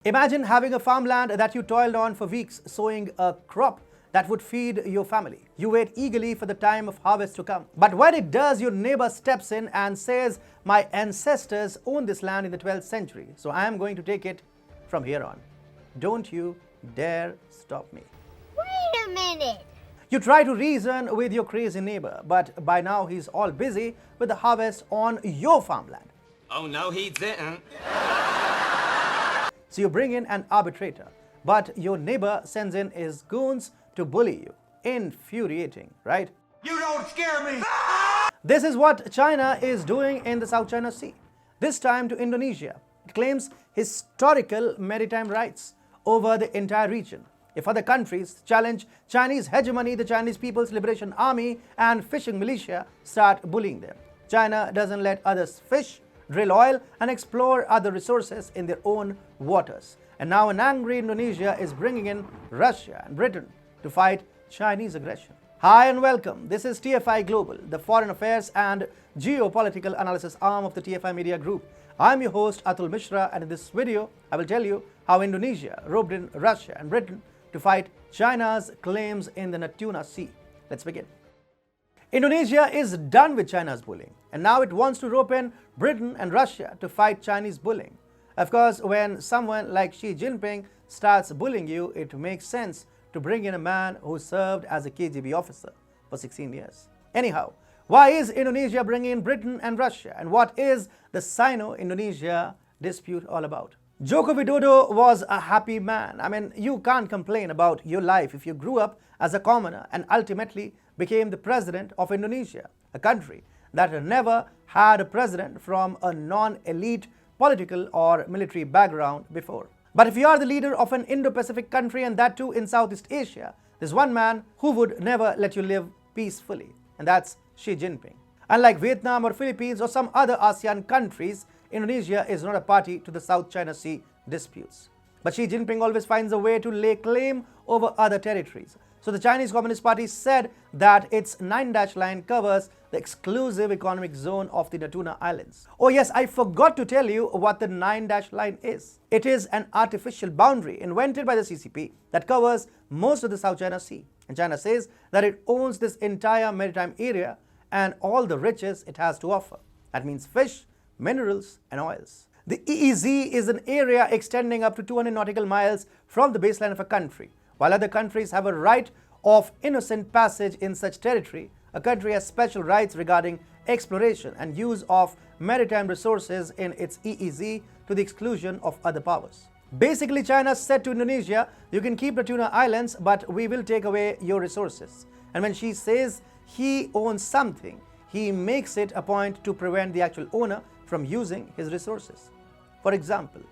Imagine having a farmland that you toiled on for weeks, sowing a crop that would feed your family. You wait eagerly for the time of harvest to come. But when it does, your neighbor steps in and says, "My ancestors owned this land in the 12th century, so I am going to take it from here on. Don't you dare stop me." Wait a minute. You try to reason with your crazy neighbor, but by now he's all busy with the harvest on your farmland. Oh no, he didn't. So you bring in an arbitrator, but your neighbor sends in his goons to bully you. Infuriating, right? You don't scare me! This is what China is doing in the South China Sea, this time to Indonesia. It claims historical maritime rights over the entire region. If other countries challenge Chinese hegemony, the Chinese People's Liberation Army and fishing militia start bullying them. China doesn't let others fish, drill oil, and explore other resources in their own waters. And now an angry Indonesia is bringing in Russia and Britain to fight Chinese aggression. Hi and welcome. This is TFI Global, the foreign affairs and geopolitical analysis arm of the TFI Media Group. I'm your host Atul Mishra, and in this video, I will tell you how Indonesia roped in Russia and Britain to fight China's claims in the Natuna Sea. Let's begin. Indonesia is done with China's bullying, and now it wants to rope in Britain and Russia to fight Chinese bullying. Of course, when someone like Xi Jinping starts bullying you, it makes sense to bring in a man who served as a KGB officer for 16 years. Anyhow, why is Indonesia bringing in Britain and Russia, and what is the Sino-Indonesia dispute all about? Joko Widodo was a happy man. I mean, you can't complain about your life if you grew up as a commoner and ultimately became the president of Indonesia, a country that never had a president from a non-elite political or military background before. But if you are the leader of an Indo-Pacific country, and that too in Southeast Asia, there's one man who would never let you live peacefully, and that's Xi Jinping. Unlike Vietnam or Philippines or some other ASEAN countries, Indonesia is not a party to the South China Sea disputes. But Xi Jinping always finds a way to lay claim over other territories. So the Chinese Communist Party said that its 9-dash line covers the exclusive economic zone of the Natuna Islands. Oh yes, I forgot to tell you what the 9-dash line is. It is an artificial boundary invented by the CCP that covers most of the South China Sea. And China says that it owns this entire maritime area and all the riches it has to offer. That means fish, minerals, and oils. The EEZ is an area extending up to 200 nautical miles from the baseline of a country. While other countries have a right of innocent passage in such territory, a country has special rights regarding exploration and use of maritime resources in its EEZ to the exclusion of other powers. Basically, China said to Indonesia, you can keep the Natuna Islands, but we will take away your resources. And when Xi says he owns something, he makes it a point to prevent the actual owner from using his resources. For example,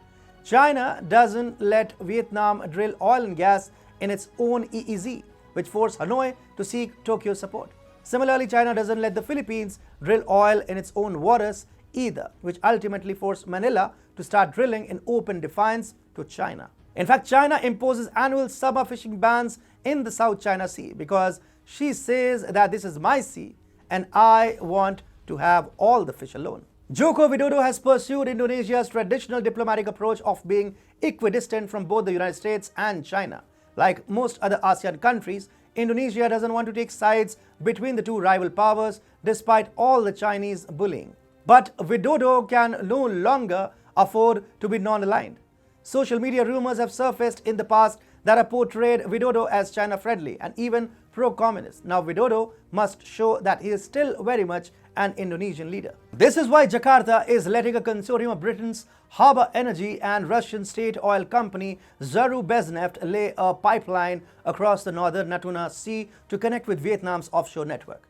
China doesn't let Vietnam drill oil and gas in its own EEZ, which forced Hanoi to seek Tokyo support. Similarly, China doesn't let the Philippines drill oil in its own waters either, which ultimately forced Manila to start drilling in open defiance to China. In fact, China imposes annual summer fishing bans in the South China Sea because she says that this is my sea and I want to have all the fish alone. Joko Widodo has pursued Indonesia's traditional diplomatic approach of being equidistant from both the United States and China. Like most other ASEAN countries, Indonesia doesn't want to take sides between the two rival powers despite all the Chinese bullying. But Widodo can no longer afford to be non-aligned. Social media rumors have surfaced in the past that have portrayed Widodo as China-friendly and even pro-communist. Now Widodo must show that he is still very much an Indonesian leader. This is why Jakarta is letting a consortium of Britain's Harbour Energy and Russian state oil company Zarubezhneft lay a pipeline across the northern Natuna Sea to connect with Vietnam's offshore network.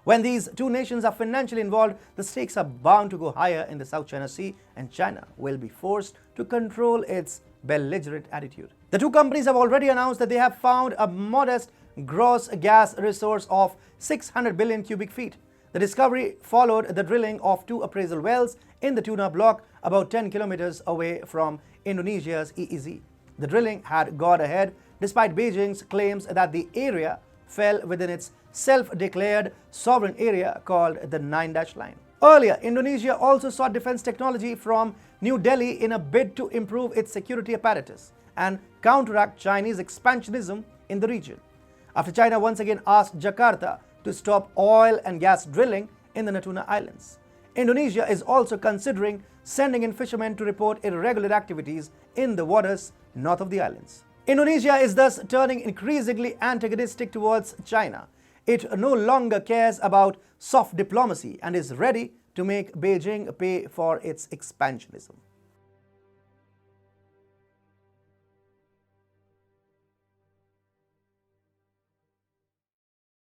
When these two nations are financially involved, the stakes are bound to go higher in the South China Sea, and China will be forced to control its belligerent attitude. The two companies have already announced that they have found a modest gross gas resource of 600 billion cubic feet. The discovery followed the drilling of two appraisal wells in the Tuna block about 10 kilometers away from Indonesia's EEZ. The drilling had gone ahead despite Beijing's claims that the area fell within its self-declared sovereign area called the 9-dash line. Earlier, Indonesia also sought defense technology from New Delhi in a bid to improve its security apparatus and counteract Chinese expansionism in the region, after China once again asked Jakarta to stop oil and gas drilling in the Natuna Islands. Indonesia is also considering sending in fishermen to report irregular activities in the waters north of the islands. Indonesia is thus turning increasingly antagonistic towards China. It no longer cares about soft diplomacy and is ready to make Beijing pay for its expansionism.